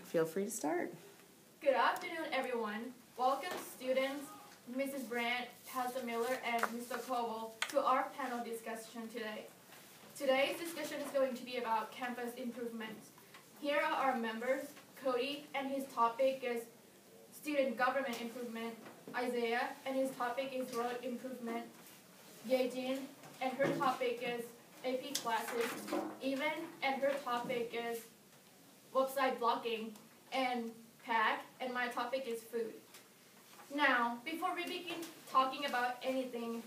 feel free to start. Good afternoon, everyone. Welcome, students, Mrs. Brandt, Pastor Miller, and Mr. Cowell, to our panel discussion today. Today's discussion is going to be about campus improvements. Here are our members, Cody, and his topic is student government improvement, Isaiah, and his topic is road improvement, Yejin, and her topic is AP classes, Even, and her topic is website blocking, and Pack, and my topic is food. Now, before we begin talking about anything,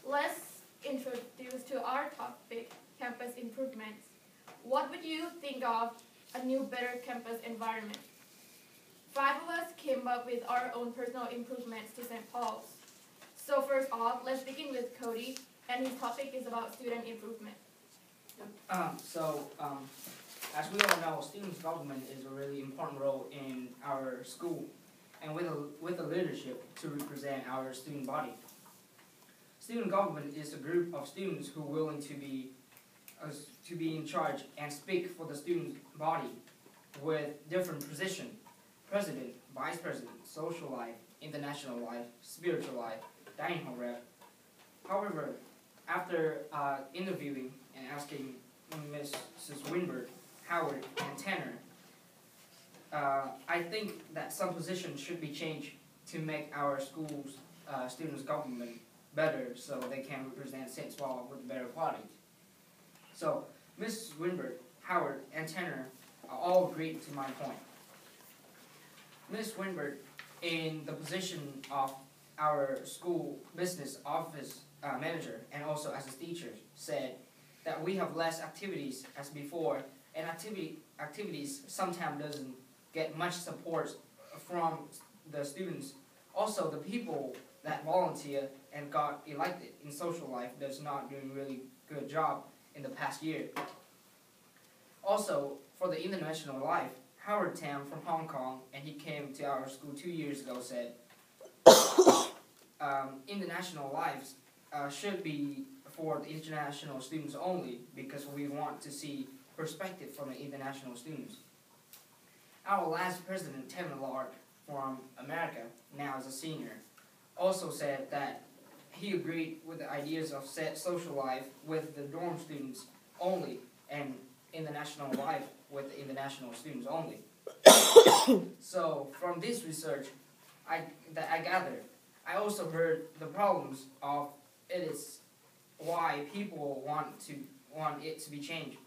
let's introduce to our topic, campus improvements. What would you think of a new, better campus environment? 5 of us came up with our own personal improvements to St. Paul's. So first off, let's begin with Cody, and his topic is about student improvement. As we all know, student government is a really important role in our school, and with the leadership to represent our student body. Student government is a group of students who are willing to be in charge and speak for the student body with different positions: president, vice president, social life, international life, spiritual life, dining hall rep. However, after interviewing and asking Mrs. Winberg, Howard, and Tanner, I think that some positions should be changed to make our school's students' government better so they can represent St. Paul with better quality. So, Mrs. Winberg, Howard, and Tanner all agreed to my point. Ms. Winberg, in the position of our school business office manager and also as a teacher, said that we have less activities as before, and activities sometimes doesn't get much support from the students. Also, the people that volunteer and got elected in social life does not doing really good job in the past year. Also, for the international life, Howard Tam from Hong Kong, and he came to our school 2 years ago, said international lives should be for the international students only because we want to see perspective from the international students. Our last president, Tevin Lark, from America, now as a senior, also said that he agreed with the ideas of social life with the dorm students only and international life with the international students only. So from this research that I gathered, I also heard the problems of it is why people want it to be changed.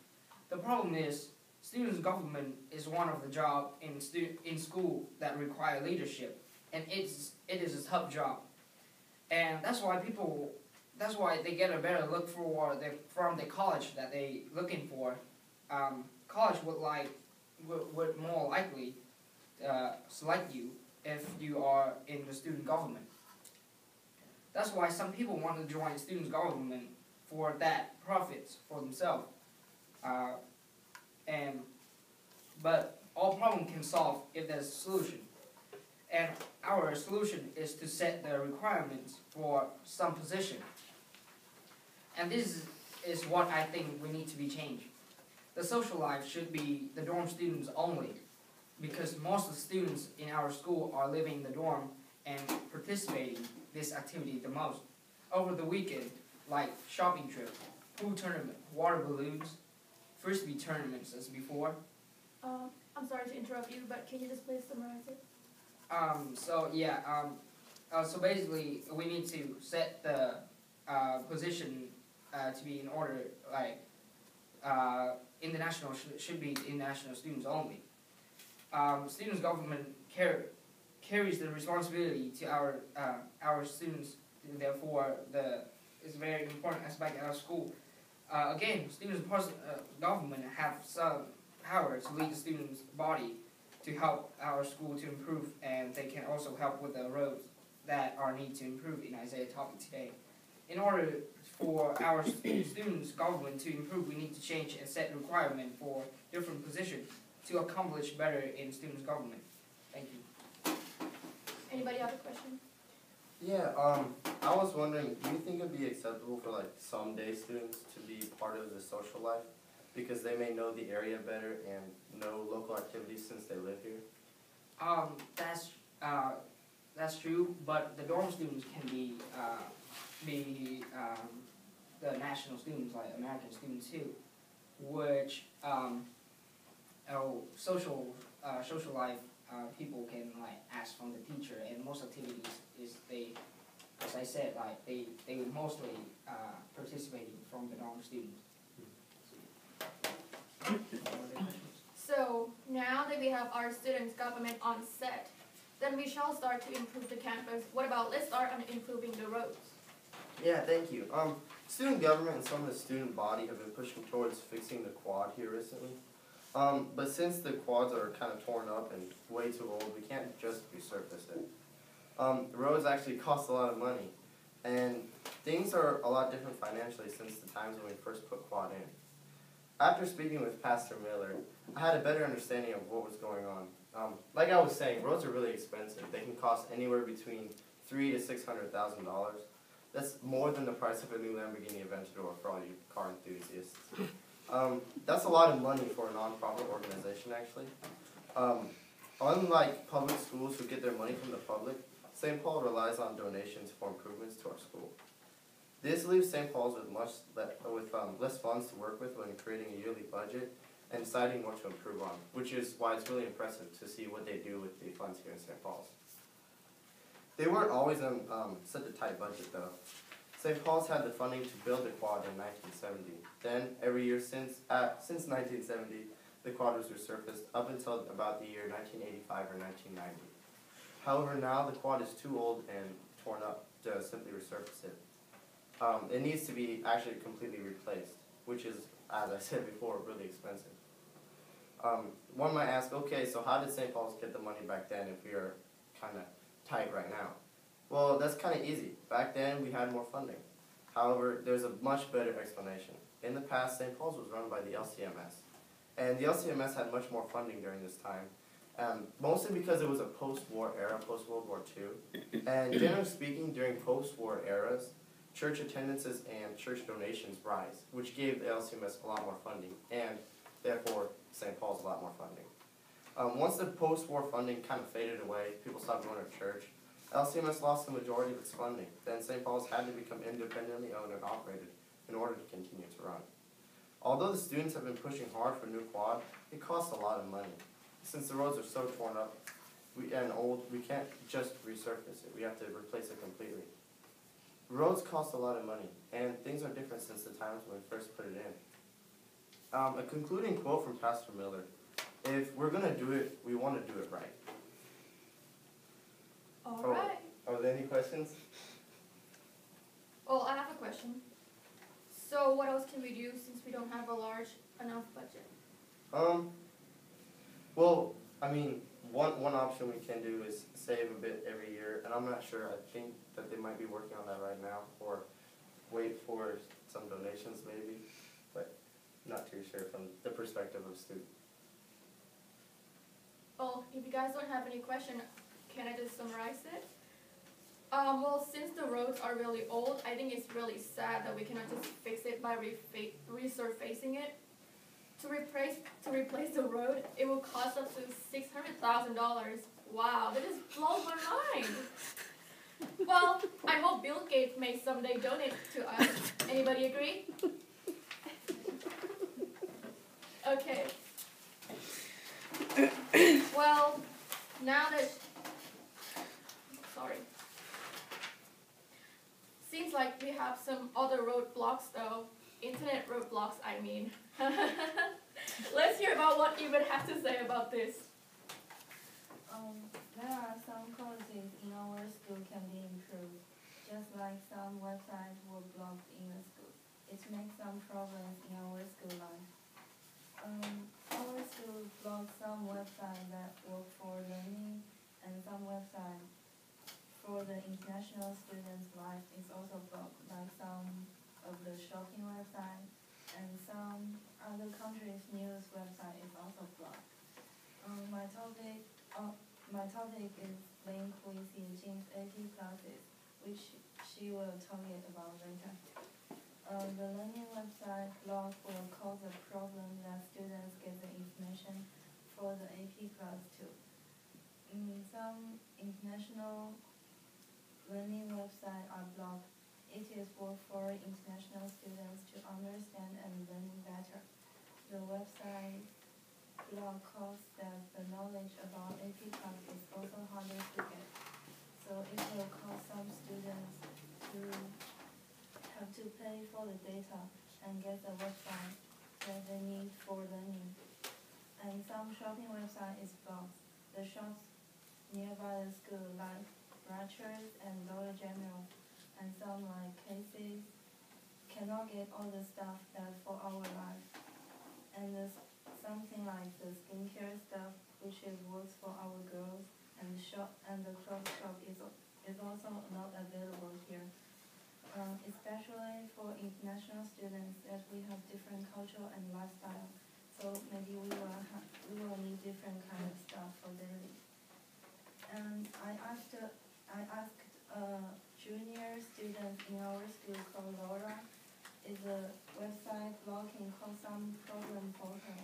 The problem is students' government is one of the jobs in school that require leadership, and it is a tough job, and that's why they get a better look from the college that they looking for. College would more likely select you if you are in the student government. That's why some people want to join student government for that profits for themselves. But all problem can solve if there's a solution. And our solution is to set the requirements for some position. And this is what I think we need to be changed. The social life should be the dorm students only, because most of the students in our school are living in the dorm and participating this activity the most. Over the weekend, like shopping trip, pool tournament, water balloons, frisbee tournaments as before. I'm sorry to interrupt you, but can you just please summarize it? So basically, we need to set the position to be in order, like international should be international students only. Students' government carries the responsibility to our students. Therefore, it's a very important aspect of our school. Again, students' government have some power to lead the students' body to help our school to improve, and they can also help with the roads that are need to improve in Isaiah topic today. In order for our students' government to improve, we need to change and set requirement for different positions to accomplish better in students' government. Thank you. Anybody have a question? Yeah, I was wondering, do you think it'd be acceptable for like some day students to be part of the social life? Because they may know the area better and know local activities since they live here? That's that's true, but the dorm students can be the national students, like American students too, which social life people can like ask from the teacher, and most activities is they, as I said, like they would mostly participating from the dorm students. Other questions? So now that we have our students' government on set, then we shall start to improve the campus. What about, let's start on improving the roads. Yeah, thank you. Student government and some of the student body have been pushing towards fixing the quad here recently. But since the quads are kind of torn up and way too old, we can't just resurface it. The roads actually cost a lot of money, and things are a lot different financially since the times when we first put quad in. After speaking with Pastor Miller, I had a better understanding of what was going on. Like I was saying, roads are really expensive. They can cost anywhere between $300,000 to $600,000. That's more than the price of a new Lamborghini Aventador for all you car enthusiasts. That's a lot of money for a non-profit organization, actually. Unlike public schools who get their money from the public, St. Paul relies on donations for improvements to our school. This leaves St. Paul's with less funds to work with when creating a yearly budget and deciding what to improve on, which is why it's really impressive to see what they do with the funds here in St. Paul's. They weren't always on such a tight budget though. St. Paul's had the funding to build the quad in 1970. Then, every year since 1970, the quad was resurfaced up until about the year 1985 or 1990. However, now the quad is too old and torn up to simply resurface it. It needs to be actually completely replaced, which is, as I said before, really expensive. One might ask, okay, so how did St. Paul's get the money back then if we are kind of tight right now? Well, that's kind of easy. Back then, we had more funding. However, there's a much better explanation. In the past, St. Paul's was run by the LCMS. And the LCMS had much more funding during this time, mostly because it was a post-war era, post-World War II. And generally speaking, during post-war eras, church attendances and church donations rise, which gave the LCMS a lot more funding, and therefore St. Paul's a lot more funding. Once the post-war funding kind of faded away, people stopped going to church, LCMS lost the majority of its funding. Then St. Paul's had to become independently owned and operated in order to continue to run. Although the students have been pushing hard for a new quad, it costs a lot of money. Since the roads are so torn up and old, we can't just resurface it. We have to replace it completely. Roads cost a lot of money, and things are different since the times when we first put it in. A concluding quote from Pastor Miller: if we're going to do it, we want to do it right. All right. Are there any questions? Well, I have a question. So what else can we do since we don't have a large enough budget? Well, I mean, one option we can do is save a bit every year, and I'm not sure. I think that they might be working on that right now, or wait for some donations maybe, but not too sure from the perspective of students. Well, if you guys don't have any question, can I just summarize it? Well, since the roads are really old, I think it's really sad that we cannot just fix it by resurfacing it. To replace the road, it will cost up to $600,000. Wow, that just blows my mind. Well, I hope Bill Gates may someday donate to us. Anybody agree? Okay. Well, now that... Sorry. Seems like we have some other roadblocks though. Internet roadblocks, I mean. Let's hear about what you would have to say about this. There are some qualities in our school can be improved, just like some websites were blocked in the school. It makes some problems in our school life. Our school blocked some websites that work for learning, and some websites for the international students' life is also blocked, like some of the shopping websites, and some other countries' news website is also blocked. My topic is linked with Eugenia's AP classes, which she will tell you about later. The learning website block will cause a problem that students get the information for the AP class too. some international learning websites are blocked. It is work for international students to understand and learn better. The website blog costs that the knowledge about AP class is also harder to get. So it will cause some students to have to pay for the data and get the website that they need for learning. And some shopping website is blocked. The shops nearby the school like Rogers and Dollar General and some like Casey's cannot get all the stuff that for our life. And there's something like the skincare stuff which it works for our girls, and the shop and the clothes shop is also not available here. Especially for international students that we have different culture and lifestyle. So maybe we will need different kind of stuff for daily. And I asked junior student in our school called Laura, is a website blocking cause some problem for her.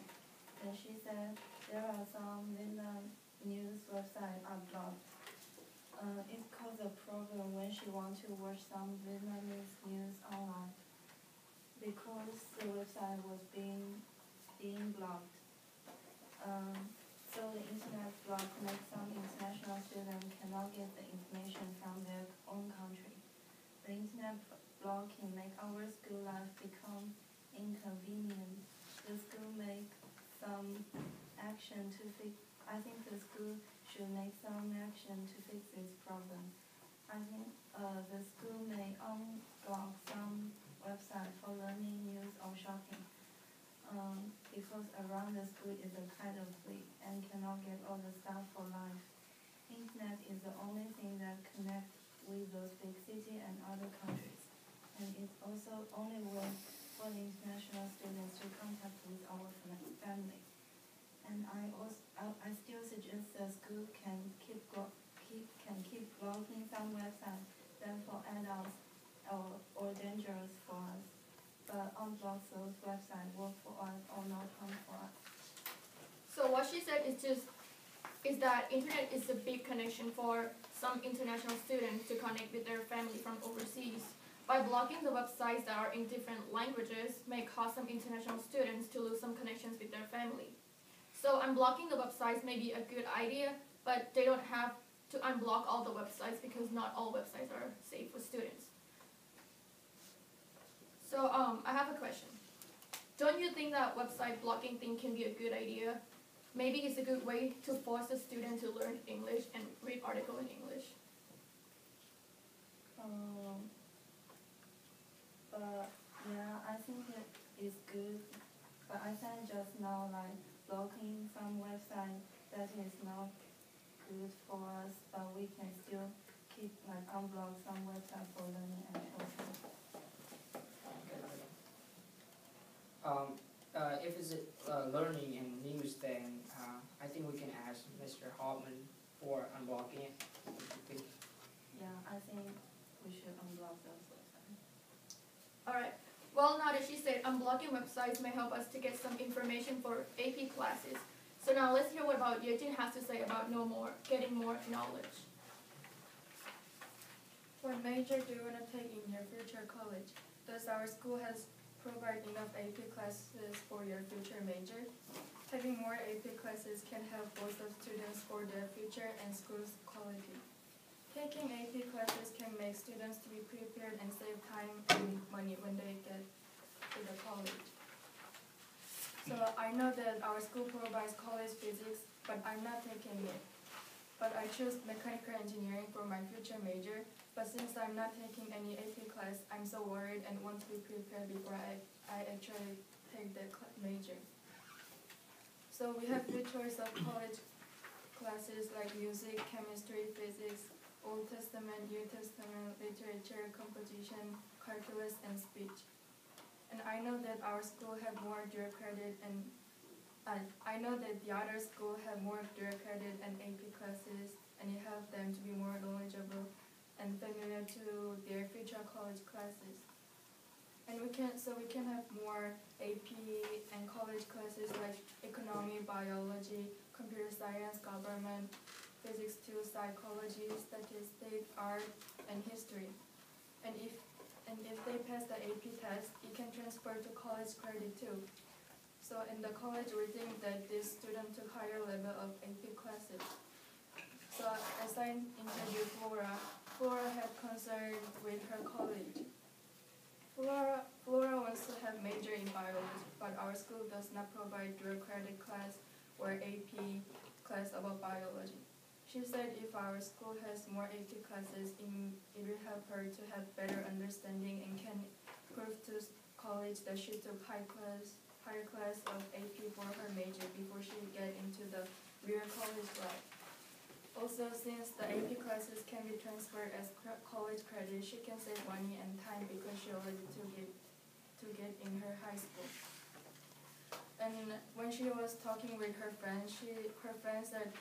And she said there are some Vietnam news websites are blocked. It caused a problem when she wants to watch some Vietnamese news online because the website was being blocked. So the internet block makes some international students cannot get the information from their own country. The internet blocking make our school life become inconvenient. The school make some action to fix. I think the school should make some action to fix this problem. I think the school may unblock some website for learning, news, or shopping. Because around the school is a kind of big and cannot get all the stuff for life. Internet is the only thing that connects with those big cities and other countries. And it's also only way for the international students to contact with our family. And I still suggest the school can keep blocking some websites that for adults or dangerous for us. But unblock those websites work for us or not harm for us. So what she said is that internet is a big connection for some international students to connect with their family from overseas. By blocking the websites that are in different languages may cause some international students to lose some connections with their family. So unblocking the websites may be a good idea, but they don't have to unblock all the websites because not all websites are safe for students. So I have a question. Don't you think that website blocking thing can be a good idea? Maybe it's a good way to force the student to learn English and read article in English. But yeah, I think it is good. But I said just now, like blocking some website that is not good for us, but we can still keep like unblock some website for learning and shopping. If it's learning and news, then I think we can ask Mr. Hartman for unblocking it. Yeah, I think we should unblock those websites. Alright, well now that she said unblocking websites may help us to get some information for AP classes. So now let's hear what about Yejin has to say about getting more knowledge. What major do you want to take in your future college? Does our school has provide enough AP classes for your future major? Having more AP classes can help both of students for their future and school's quality. Taking AP classes can make students to be prepared and save time and money when they get to the college. So I know that our school provides college physics, but I'm not taking it. But I chose mechanical engineering for my future major. But since I'm not taking any AP class, I'm so worried and want to be prepared before I actually take the major. So we have good choice of college classes like music, chemistry, physics, Old Testament, New Testament, literature, composition, calculus, and speech. And I know that our school have more dual credit and I know that the other school have more dual credit and AP classes, and it helps them to be more knowledgeable and familiar to their future college classes. And we can have more AP and college classes like economy, biology, computer science, government, physics to psychology, statistics, art, and history. And if they pass the AP test, it can transfer to college credit too. So in the college, we think that this student took higher level of AP classes. So as I interviewed Flora, Flora had concern with her college. Flora wants to have major in biology, but our school does not provide dual credit class or AP class about biology. She said if our school has more AP classes, it will help her to have better understanding and can prove to college that she took higher class of AP for her major before she get into the real college life. Also, since the AP classes can be transferred as college credit, she can save money and time because she already took it in her high school. And when she was talking with her friends, said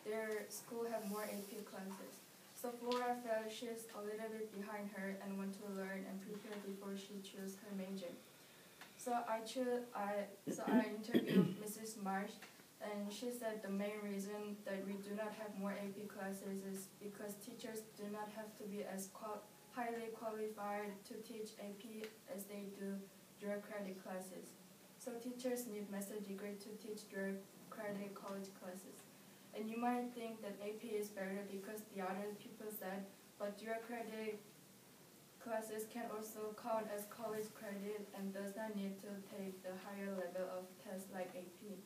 their school have more AP classes. So Flora felt she's a little bit behind her and want to learn and prepare before she chooses her major. So I interviewed Mrs. Marsh, and she said the main reason that we do not have more AP classes is because teachers do not have to be as highly qualified to teach AP as they do dual credit classes. So teachers need master's degree to teach dual credit college classes. And you might think that AP is better because the other people said, but dual credit classes can also count as college credit and does not need to take the higher level of tests like AP.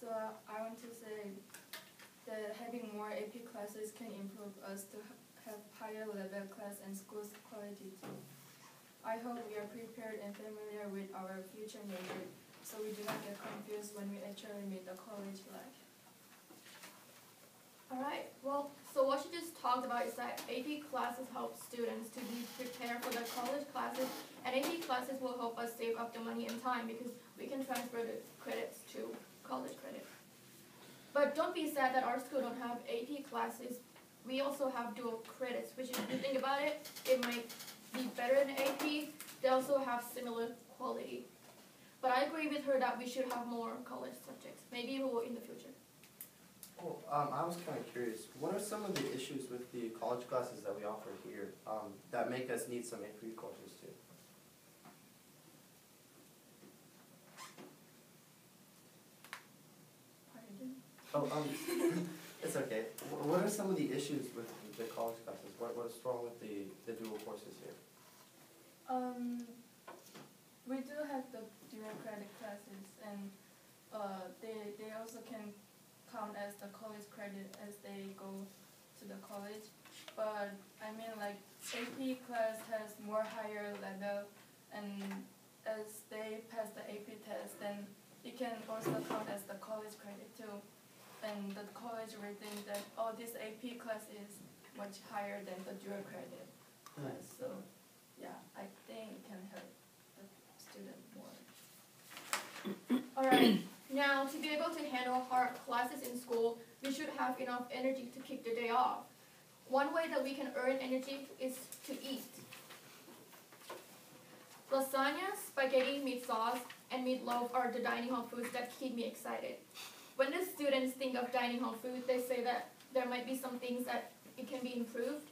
So I want to say that having more AP classes can improve us to have higher level class and school's quality too. I hope we are prepared and familiar with our future major so we do not get confused when we actually meet the college life. Alright, well, so what she just talked about is that AP classes help students to be prepared for the college classes, and AP classes will help us save up the money and time because we can transfer the credits to college credit. But don't be sad that our school don't have AP classes. We also have dual credits, which if you think about it, it might be better than AP. They also have similar quality. But I agree with her that we should have more college subjects. Maybe we will in the future. Well, I was kind of curious. What are some of the issues with the college classes that we offer here that make us need some AP courses too? Pardon? Oh, it's okay. What are some of the issues with the college classes? What is wrong with the dual courses here? We do have the dual credit classes, and they also can count as the college credit as they go to the college. But I mean, like AP class has more higher level, and as they pass the AP test, then it can also count as the college credit too. And the college will think that, oh, this AP class is much higher than the dual credit class. So yeah, I think it can help the student more. Alright, now to be able to handle hard classes in school, we should have enough energy to kick the day off. One way that we can earn energy is to eat. Lasagna, spaghetti, meat sauce, and meatloaf are the dining hall foods that keep me excited. When the students think of dining hall food, they say that there might be some things that it can be improved.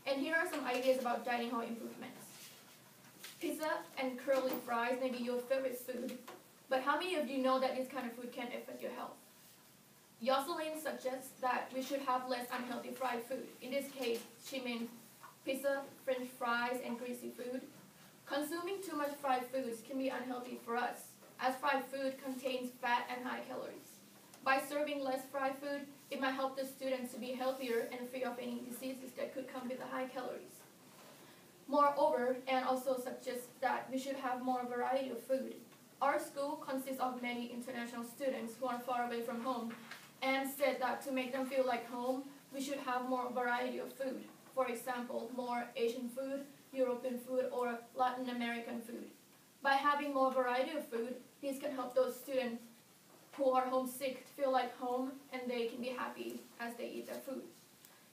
And here are some ideas about dining hall improvements. Pizza and curly fries may be your favorite food, but how many of you know that this kind of food can affect your health? Jocelyn suggests that we should have less unhealthy fried food. In this case, she means pizza, french fries, and greasy food. Consuming too much fried foods can be unhealthy for us, as fried food contains fat and high calories. By serving less fried food, it might help the students to be healthier and free of any diseases that could come with the high calories. Moreover, Anne also suggests that we should have more variety of food. Our school consists of many international students who are far away from home, and said that to make them feel like home, we should have more variety of food. For example, more Asian food, European food, or Latin American food. By having more variety of food, this can help those students who are homesick to feel like home, and they can be happy as they eat their food.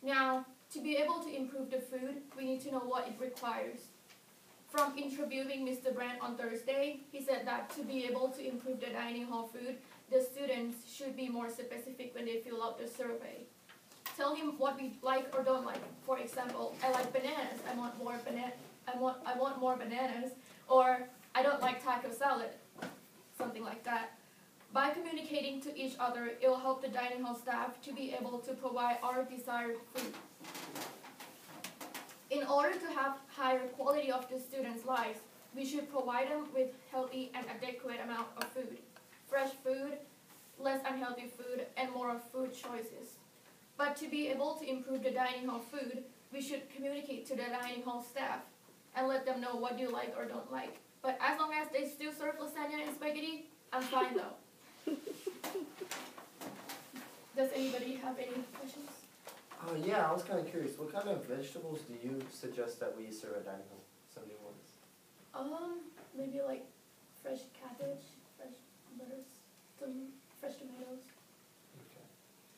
Now, to be able to improve the food, we need to know what it requires. From interviewing Mr. Brandt on Thursday, he said that to be able to improve the dining hall food, the students should be more specific when they fill out the survey. Tell him what we like or don't like. For example, I like bananas. I want more bananas. Or I don't like taco salad. Something like that. By communicating to each other, it will help the dining hall staff to be able to provide our desired food. In order to have higher quality of the students' lives, we should provide them with healthy and adequate amount of food. Fresh food, less unhealthy food, and more food choices. But to be able to improve the dining hall food, we should communicate to the dining hall staff and let them know what you like or don't like. But as long as they still serve lasagna and spaghetti, I'm fine though. Does anybody have any questions? Yeah, I was kind of curious. What kind of vegetables do you suggest that we serve at dining hall? Some new ones. Maybe like fresh cabbage, fresh lettuce, some fresh tomatoes. Okay.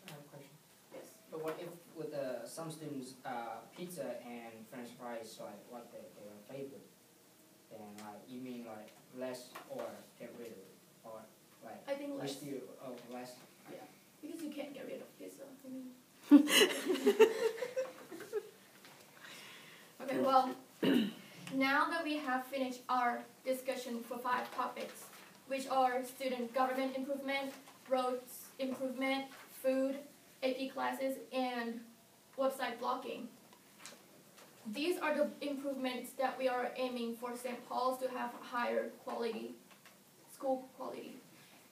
I have a question. Yes. But what if with some students, pizza and French fries like their favorite? Then you mean like less or get rid of it, or like I think less. Less. Yeah, because you can't get rid of pizza. I mean. Okay, well, now that we have finished our discussion for 5 topics, which are student government improvement, roads improvement, food, AP classes, and website blocking. These are the improvements that we are aiming for St. Paul's to have higher quality, school quality.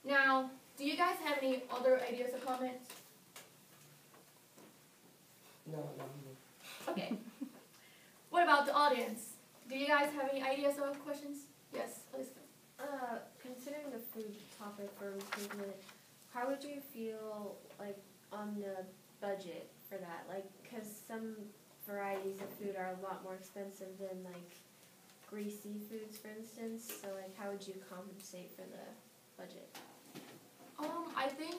Now, do you guys have any other ideas or comments? No. Okay. What about the audience? Do you guys have any ideas or questions? Yes, Elizabeth. Considering the food topic for improvement, how would you feel like on the budget for that? Like, cause some varieties of food are a lot more expensive than like greasy foods, for instance. So like, how would you compensate for the budget? I think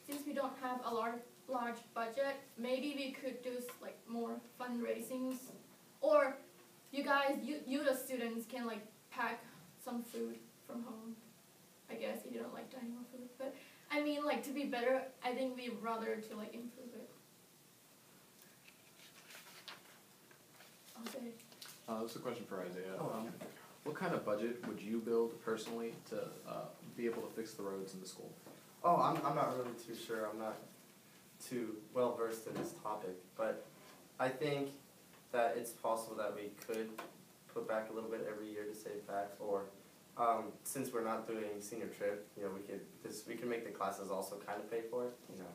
since we don't have a large budget, maybe we could do like more fundraisings, or you guys, you the students can like pack some food from home. I guess if you don't like dining hall food, but I mean like to be better, I think we'd rather to like improve it. I'll say. This is a question for Isaiah. Oh, okay. What kind of budget would you build personally to be able to fix the roads in the school? Oh, I'm not really too sure. I'm not too well versed in this topic, but I think that it's possible that we could put back a little bit every year to save back, or since we're not doing senior trip, you know, we can make the classes also kind of pay for it, you know,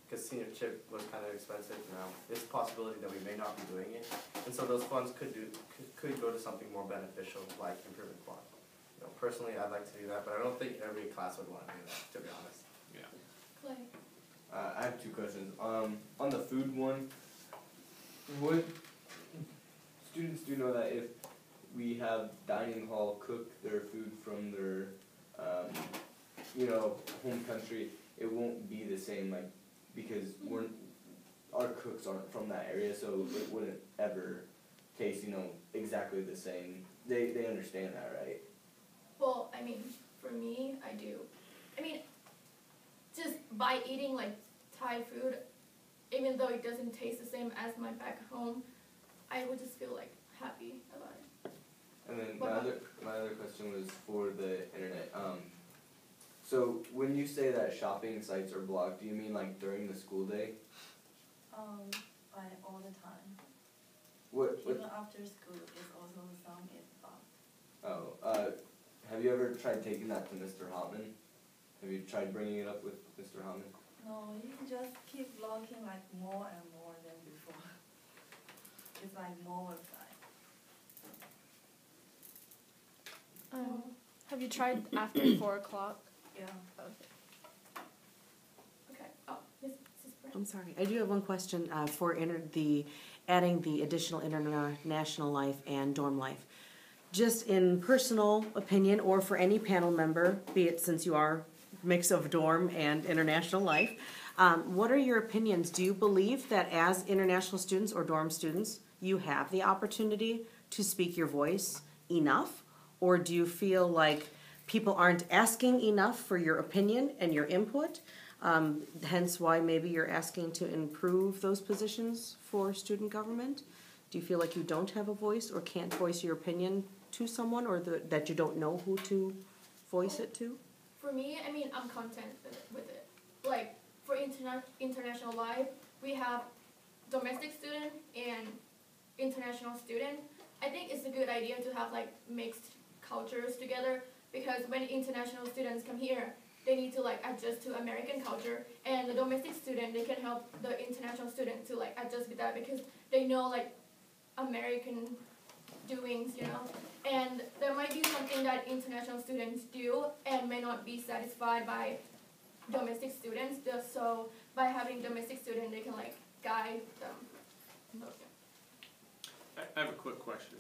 because senior trip was kind of expensive. Now there's a possibility that we may not be doing it, and so those funds could go to something more beneficial, like improvement block. You know, personally, I'd like to do that, but I don't think every class would want to do that, to be honest. Clay. I have 2 questions. On the food one, would students do know that if we have dining hall cook their food from their, home country, it won't be the same, like, because our cooks aren't from that area, so it wouldn't ever taste, exactly the same. They understand that, right? Well, I mean, for me, I do. I mean, just by eating like Thai food, even though it doesn't taste the same as my back home, I would just feel like happy about it. And then my other question was for the internet. So when you say that shopping sites are blocked, do you mean like during the school day? Like all the time. What? Even after school, it's also some is blocked. Oh, have you ever tried taking that to Mr. Hotman? Have you tried bringing it up with Mr. Hotman? No, you can just keep blocking like more and more than before. It's like more website. Have you tried after 4 o'clock? Yeah. Okay. Oh, Mrs. Brent. I'm sorry. I do have one question for adding the additional international life and dorm life. Just in personal opinion, or for any panel member, be it since you are a mix of dorm and international life, what are your opinions? Do you believe that as international students or dorm students, you have the opportunity to speak your voice enough? Or do you feel like people aren't asking enough for your opinion and your input. Hence why maybe you're asking to improve those positions for student government. Do you feel like you don't have a voice or can't voice your opinion to someone, or that you don't know who to voice it to? For me, I mean, I'm content with it. Like, for international life, we have domestic student and international student. I think it's a good idea to have like mixed cultures together, because when international students come here, they need to like adjust to American culture, and the domestic student, they can help the international student to like adjust with that, because they know like American doings, you know. And there might be something that international students do and may not be satisfied by domestic students. So by having domestic students, they can like guide them. I have a quick question.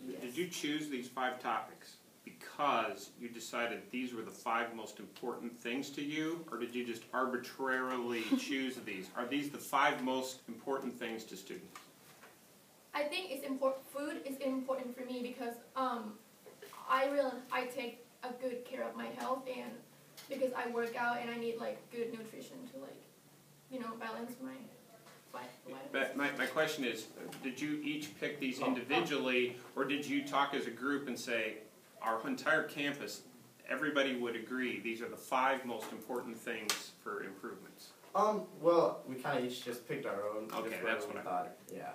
Yes. Did you choose these 5 topics because you decided these were the 5 most important things to you, or did you just arbitrarily choose these? Are these the 5 most important things to students? I think it's important. Food is important for me because I take a good care of my health, and because I work out and I need like good nutrition to like, you know, balance my But my question is, did you each pick these individually, or did you talk as a group and say, our entire campus, everybody would agree, these are the 5 most important things for improvements? Well, we kind of each just picked our own. Okay, just that's we what I thought. Yeah.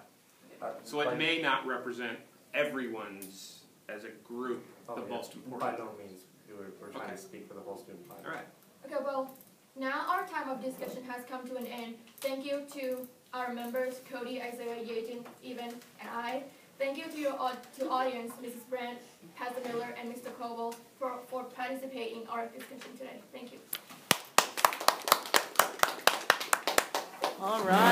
So it may not represent everyone's, as a group, the most important. By no means. We're trying Okay. to speak for the whole student body. All right. Okay, well, now our time of discussion has come to an end. Thank you to our members, Cody, Isaiah, Yejin, Evan, and I. Thank you to your audience, Mrs. Brandt, Pastor Miller, and Mr. Coble for participating in our discussion today. Thank you. All right.